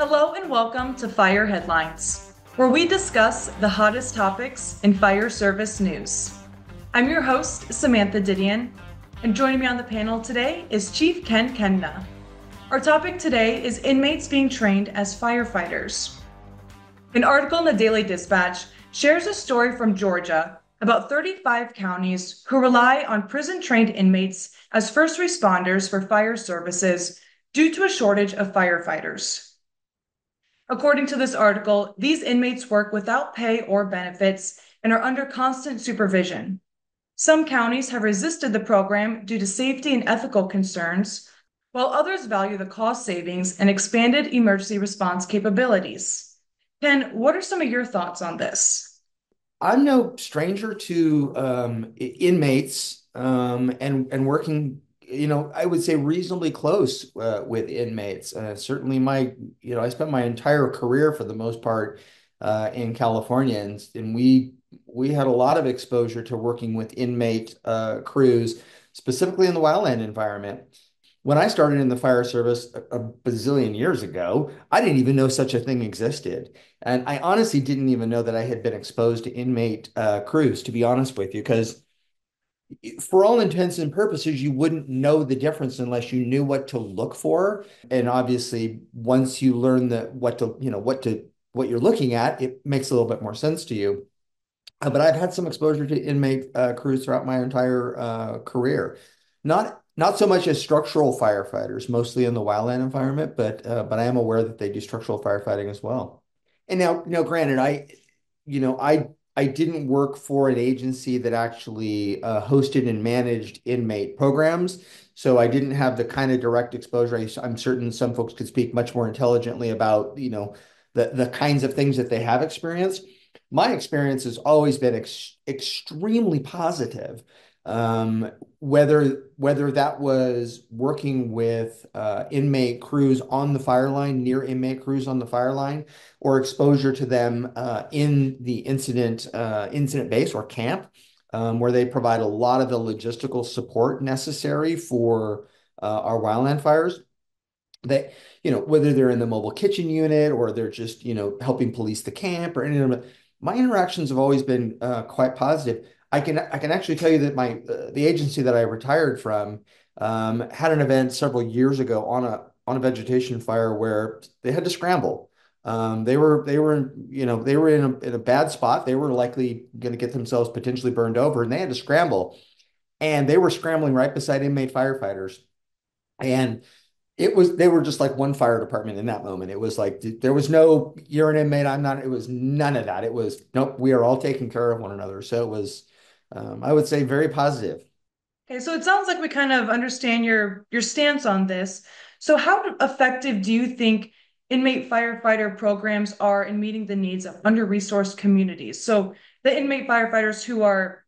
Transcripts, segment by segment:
Hello and welcome to Fire Headlines, where we discuss the hottest topics in fire service news. I'm your host, Samantha Didion, and joining me on the panel today is Chief Ken Kehmna. Our topic today is inmates being trained as firefighters. An article in the Daily Dispatch shares a story from Georgia about 35 counties who rely on prison-trained inmates as first responders for fire services due to a shortage of firefighters. According to this article, these inmates work without pay or benefits and are under constant supervision. Some counties have resisted the program due to safety and ethical concerns, while others value the cost savings and expanded emergency response capabilities. Ken, what are some of your thoughts on this? I'm no stranger to inmates and working, I would say reasonably close with inmates. Certainly I spent my entire career for the most part in California, and we had a lot of exposure to working with inmate crews, specifically in the wildland environment. When I started in the fire service a bazillion years ago, I didn't even know such a thing existed. And I honestly didn't even know that I had been exposed to inmate crews, to be honest with you, because for all intents and purposes, you wouldn't know the difference unless you knew what to look for. And obviously, once you learn what you're looking at, it makes a little bit more sense to you. But I've had some exposure to inmate crews throughout my entire career. Not so much as structural firefighters, mostly in the wildland environment, but I am aware that they do structural firefighting as well. And now, granted, I didn't work for an agency that actually hosted and managed inmate programs, so I didn't have the kind of direct exposure. I'm certain some folks could speak much more intelligently about, the kinds of things that they have experienced. My experience has always been extremely positive. Whether that was working with inmate crews on the fire line, near inmate crews on the fire line, or exposure to them in the incident base or camp, where they provide a lot of the logistical support necessary for our wildland fires. They, whether they're in the mobile kitchen unit or they're just, helping police the camp or any of them, my interactions have always been quite positive. I can actually tell you that the agency that I retired from had an event several years ago on a vegetation fire where they had to scramble. They were in a bad spot. They were likely going to get themselves potentially burned over, and they had to scramble. And they were scrambling right beside inmate firefighters. And they were just like one fire department in that moment. It was like there was no, you're an inmate, I'm not. It was none of that. It was nope, we are all taking care of one another. So it was, I would say, very positive. Okay, so it sounds like we kind of understand your stance on this. So how effective do you think inmate firefighter programs are in meeting the needs of under-resourced communities? So the inmate firefighters who are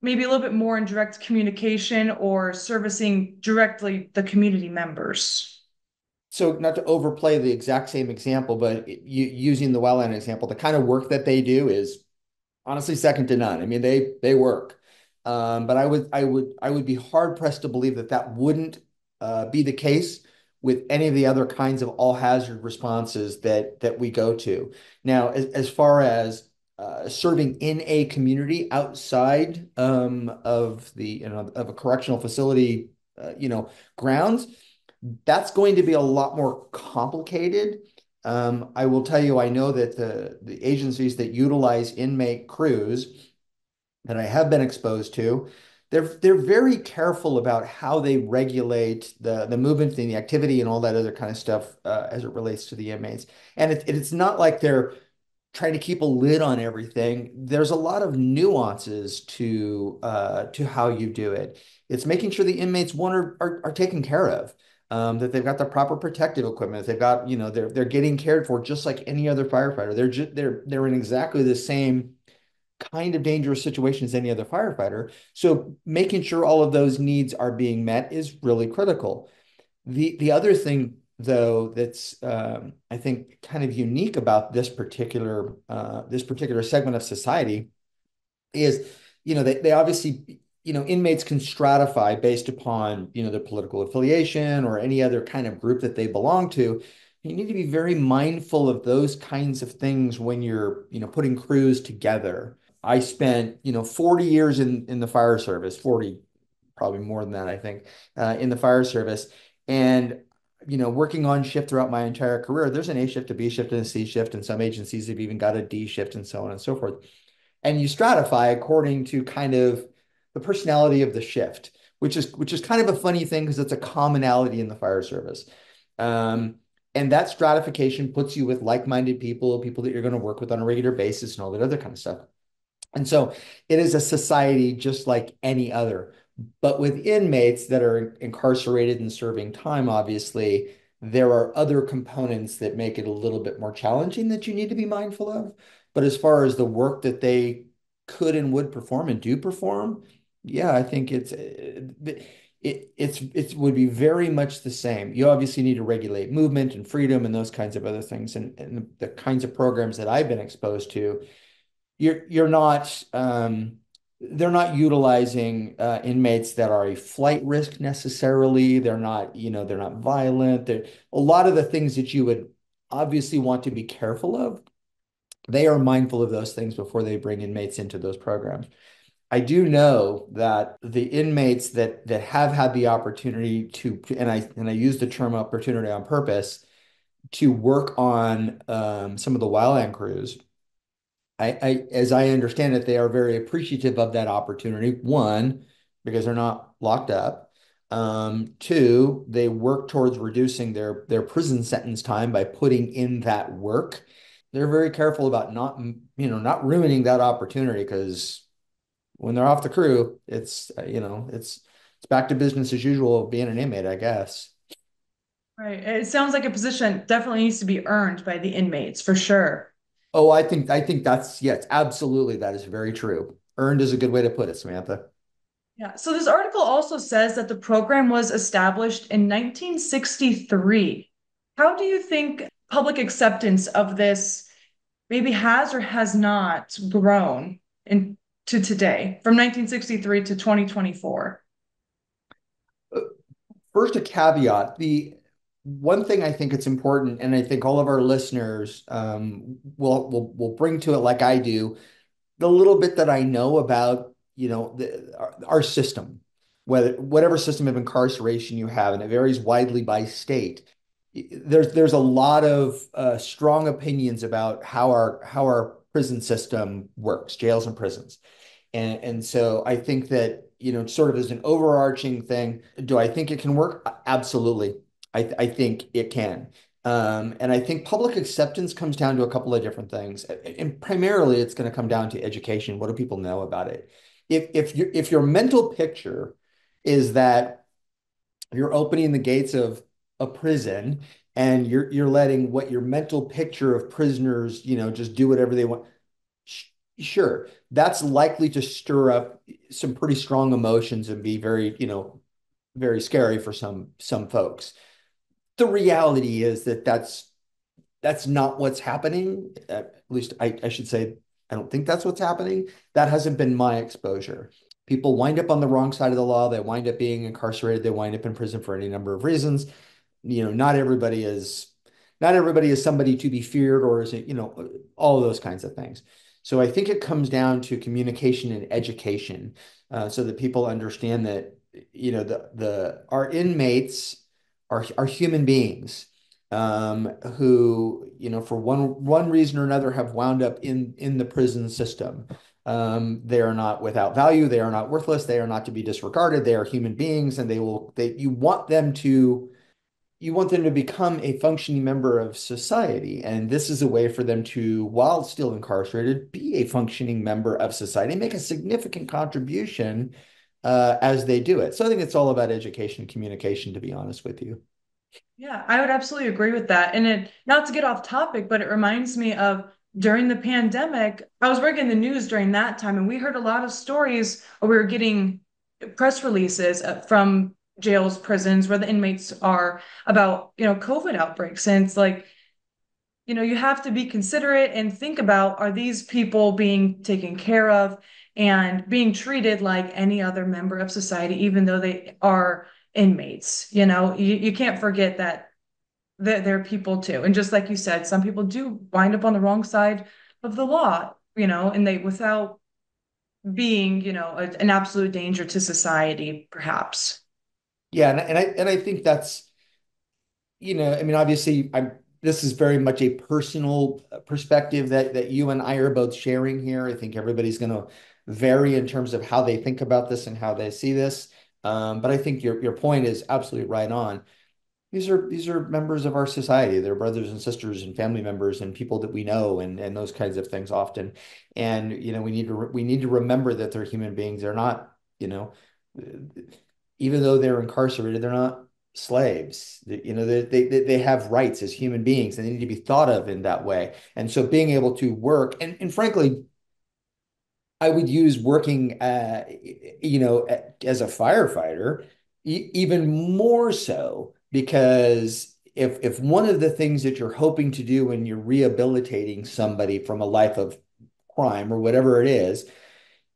maybe a little bit more in direct communication or servicing directly the community members. So not to overplay the exact same example, but using the wildland example, the kind of work that they do is honestly second to none. I mean, they work. But I would be hard pressed to believe that that wouldn't be the case with any of the other kinds of all hazard responses that we go to. Now, as far as serving in a community outside of a correctional facility, grounds, that's going to be a lot more complicated. I will tell you, I know that the agencies that utilize inmate crews that I have been exposed to, they're very careful about how they regulate the movement and the activity and all that other kind of stuff as it relates to the inmates. And it's not like they're trying to keep a lid on everything. There's a lot of nuances to how you do it. It's making sure the inmates, one, are taken care of. That they've got the proper protective equipment. They've got, they're getting cared for just like any other firefighter. They're in exactly the same kind of dangerous situation as any other firefighter. So making sure all of those needs are being met is really critical. The other thing, though, that's I think kind of unique about this particular segment of society is, they obviously, inmates can stratify based upon, their political affiliation or any other kind of group that they belong to. You need to be very mindful of those kinds of things when you're, putting crews together. I spent, 40 years in the fire service, 40, probably more than that, I think, in the fire service. And, working on shift throughout my entire career, there's an A shift, a B shift, and a C shift, and some agencies have even got a D shift and so on and so forth. And you stratify according to kind of the personality of the shift, which is kind of a funny thing because it's a commonality in the fire service. Um, and that stratification puts you with like-minded people, people that you're going to work with on a regular basis, and all that other kind of stuff. And so it is a society just like any other. But with inmates that are incarcerated and serving time, obviously, there are other components that make it a little bit more challenging that you need to be mindful of. But as far as the work that they could and would perform and do perform, yeah, I think it would be very much the same. You obviously need to regulate movement and freedom and those kinds of other things. And the kinds of programs that I've been exposed to, you're not they're not utilizing inmates that are a flight risk necessarily. They're not, they're not violent. They're a lot of the things that you would obviously want to be careful of. They are mindful of those things before they bring inmates into those programs. I do know that the inmates that have had the opportunity to, and I use the term opportunity on purpose, to work on some of the wildland crews. As I understand it, they are very appreciative of that opportunity. One, because they're not locked up. Two, they work towards reducing their prison sentence time by putting in that work. They're very careful about not ruining that opportunity because when they're off the crew, it's back to business as usual of being an inmate, I guess. Right. It sounds like a position definitely needs to be earned by the inmates for sure. Oh, I think that's yes, absolutely. That is very true. Earned is a good way to put it, Samantha. Yeah. So this article also says that the program was established in 1963. How do you think public acceptance of this maybe has or has not grown into today from 1963 to 2024? First, a caveat. The one thing I think it's important, and I think all of our listeners will bring to it like I do, the little bit that I know about, our system, whatever system of incarceration you have, and it varies widely by state. There's a lot of strong opinions about how our prison system works, jails and prisons. And so I think that, sort of as an overarching thing, do I think it can work? Absolutely. I think it can. And I think public acceptance comes down to a couple of different things. And primarily it's going to come down to education. What do people know about it? If your mental picture is that you're opening the gates of a prison and you're letting what your mental picture of prisoners, just do whatever they want. Sure, that's likely to stir up some pretty strong emotions and be very, very scary for some folks. The reality is that that's not what's happening. At least I should say, I don't think that's what's happening. That hasn't been my exposure. People wind up on the wrong side of the law. They wind up being incarcerated. They wind up in prison for any number of reasons. Not everybody is somebody to be feared, or is it, all of those kinds of things. So I think it comes down to communication and education, so that people understand that, the our inmates are human beings, who, for one reason or another have wound up in the prison system. They are not without value. They are not worthless. They are not to be disregarded. They are human beings, and you want them to become a functioning member of society. And this is a way for them to, while still incarcerated, be a functioning member of society, make a significant contribution as they do it. So I think it's all about education and communication, to be honest with you. Yeah, I would absolutely agree with that. And not to get off topic, but it reminds me of during the pandemic, I was working in the news during that time, and we heard a lot of stories, or we were getting press releases from jails, prisons where the inmates are about, COVID outbreaks. And it's like, you have to be considerate and think about, are these people being taken care of and being treated like any other member of society, even though they are inmates? You can't forget that they're people too. And just like you said, some people do wind up on the wrong side of the law, and they without being, an absolute danger to society, perhaps. Yeah, and I think that's, I mean, obviously, this is very much a personal perspective that you and I are both sharing here. I think everybody's going to vary in terms of how they think about this and how they see this. But I think your point is absolutely right on. These are members of our society. They're brothers and sisters and family members and people that we know and those kinds of things often. And we need to remember that they're human beings. They're not, even though they're incarcerated, they're not slaves. They have rights as human beings and they need to be thought of in that way. And so being able to work and frankly, I would use working, as a firefighter, even more so because if one of the things that you're hoping to do when you're rehabilitating somebody from a life of crime or whatever it is,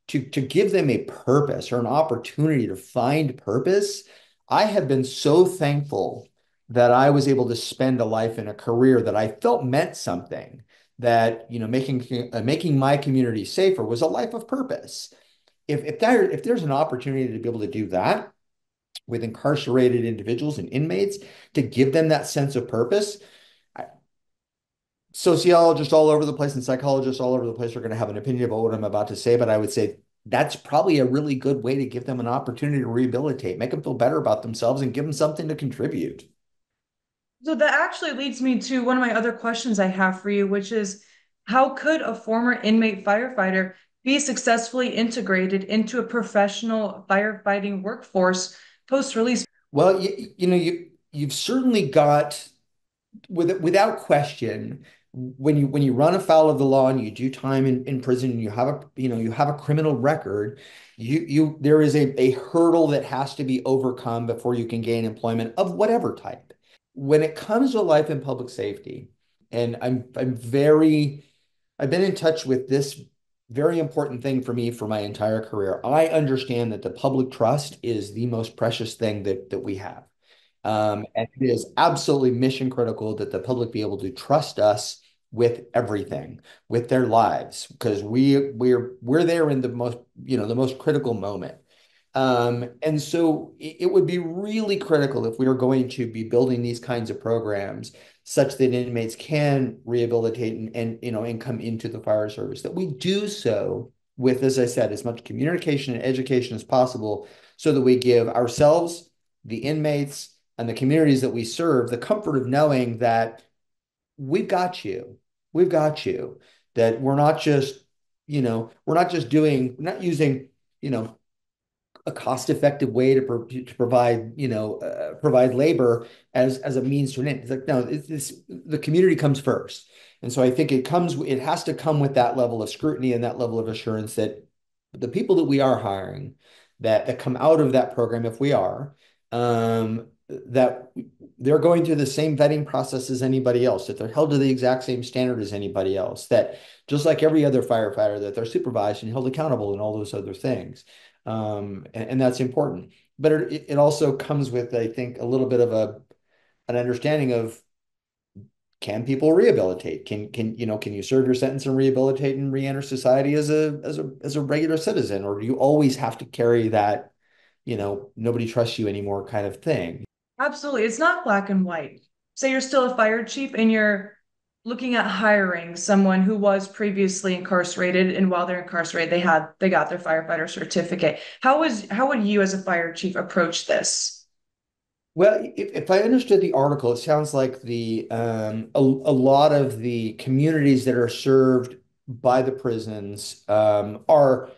to give them a purpose or an opportunity to find purpose, I have been so thankful that I was able to spend a life in a career that I felt meant something, that, making my community safer was a life of purpose. If there's an opportunity to be able to do that with incarcerated individuals and inmates, to give them that sense of purpose, sociologists all over the place and psychologists all over the place are going to have an opinion about what I'm about to say, but I would say that's probably a really good way to give them an opportunity to rehabilitate, make them feel better about themselves, and give them something to contribute. So that actually leads me to one of my other questions I have for you, which is how could a former inmate firefighter be successfully integrated into a professional firefighting workforce post-release? Well, you've certainly got, without question, when you run afoul of the law and you do time in prison and you have a criminal record, there is a hurdle that has to be overcome before you can gain employment of whatever type. When it comes to life in public safety, and I've been in touch with this very important thing for me for my entire career. I understand that the public trust is the most precious thing that we have. And it is absolutely mission critical that the public be able to trust us with everything, with their lives, because we're there in the most critical moment. And so it would be really critical if we are going to be building these kinds of programs such that inmates can rehabilitate and come into the fire service, that we do so with, as I said, as much communication and education as possible, so that we give ourselves, the inmates, and the communities that we serve the comfort of knowing that we've got you. We've got you. That we're not using, you know, a cost-effective way to provide labor as a means to an end. It's like, no, the community comes first. And so I think it has to come with that level of scrutiny and that level of assurance that the people that we are hiring, that come out of that program, if we are, that they're going through the same vetting process as anybody else, that they're held to the exact same standard as anybody else, that just like every other firefighter, that they're supervised and held accountable and all those other things. And that's important. But it also comes with, I think, a little bit of an understanding of, can people rehabilitate? Can you serve your sentence and rehabilitate and reenter society as a regular citizen? Or do you always have to carry that, nobody trusts you anymore kind of thing? Absolutely. It's not black and white. Say you're still a fire chief and you're looking at hiring someone who was previously incarcerated, and while they're incarcerated, they got their firefighter certificate. How would you as a fire chief approach this? Well, if I understood the article, it sounds like a lot of the communities that are served by the prisons are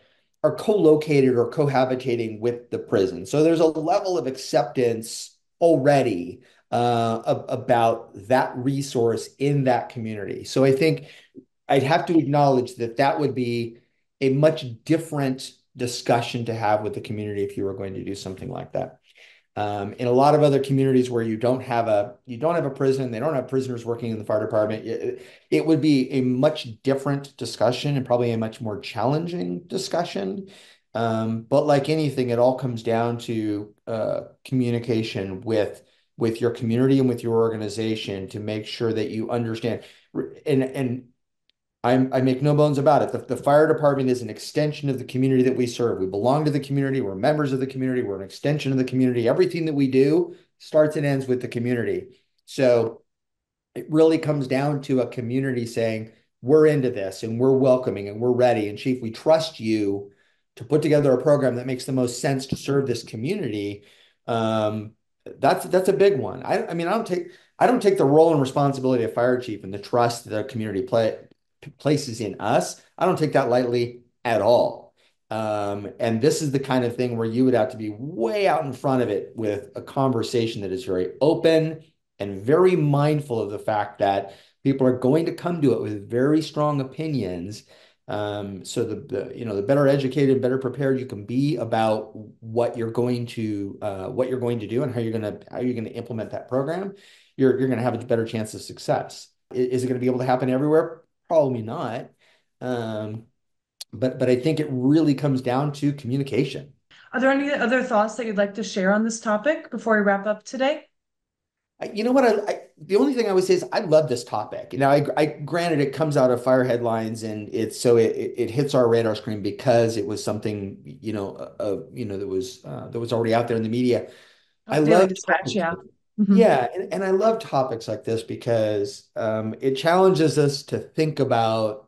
co-located or cohabitating with the prison. So there's a level of acceptance already about that resource in that community. So I think I'd have to acknowledge that that would be a much different discussion to have with the community if you were going to do something like that. In a lot of other communities where you don't have a prison, they don't have prisoners working in the fire department, it would be a much different discussion and probably a much more challenging discussion. But like anything, it all comes down to communication with with your community and with your organization to make sure that you understand. And I make no bones about it. The fire department is an extension of the community that we serve. We belong to the community. We're members of the community. We're an extension of the community. Everything that we do starts and ends with the community. So it really comes down to a community saying, we're into this and we're welcoming and we're ready. And Chief, we trust you to put together a program that makes the most sense to serve this community. Um, that's a big one. I mean, I don't take the role and responsibility of fire chief and the trust that the community places in us. I don't take that lightly at all. And this is the kind of thing where you would have to be way out in front of it with a conversation that is very open and very mindful of the fact that people are going to come to it with very strong opinions. So the better educated, better prepared you can be about what you're going to do and how you're going to implement that program, you're going to have a better chance of success. Is it going to be able to happen everywhere? Probably not. But I think it really comes down to communication. Are there any other thoughts that you'd like to share on this topic before we wrap up today? You know what? The only thing I would say is I love this topic. Now, I granted it comes out of fire headlines and it hits our radar screen because it was something that was already out there in the media. I Daily love Dispatch, topics yeah. like, Mhm. yeah, and I love topics like this because it challenges us to think about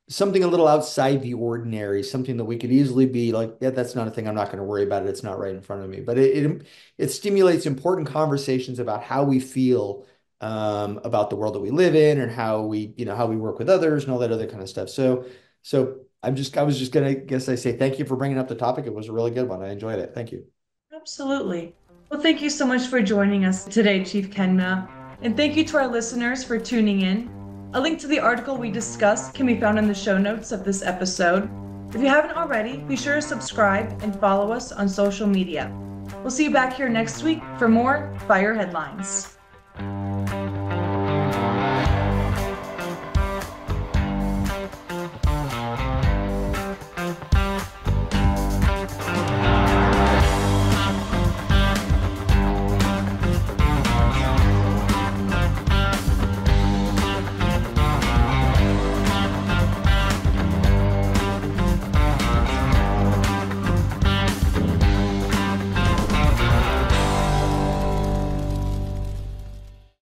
something a little outside the ordinary, something that we could easily be like, yeah, that's not a thing. I'm not going to worry about it. It's not right in front of me. But it stimulates important conversations about how we feel about the world that we live in and how we work with others and all that other kind of stuff. So I was just gonna guess I say thank you for bringing up the topic. It was a really good one. I enjoyed it. Thank you. Absolutely. Well, thank you so much for joining us today, Chief Kehmna. And thank you to our listeners for tuning in. A link to the article we discussed can be found in the show notes of this episode. If you haven't already, be sure to subscribe and follow us on social media. We'll see you back here next week for more Fire Headlines.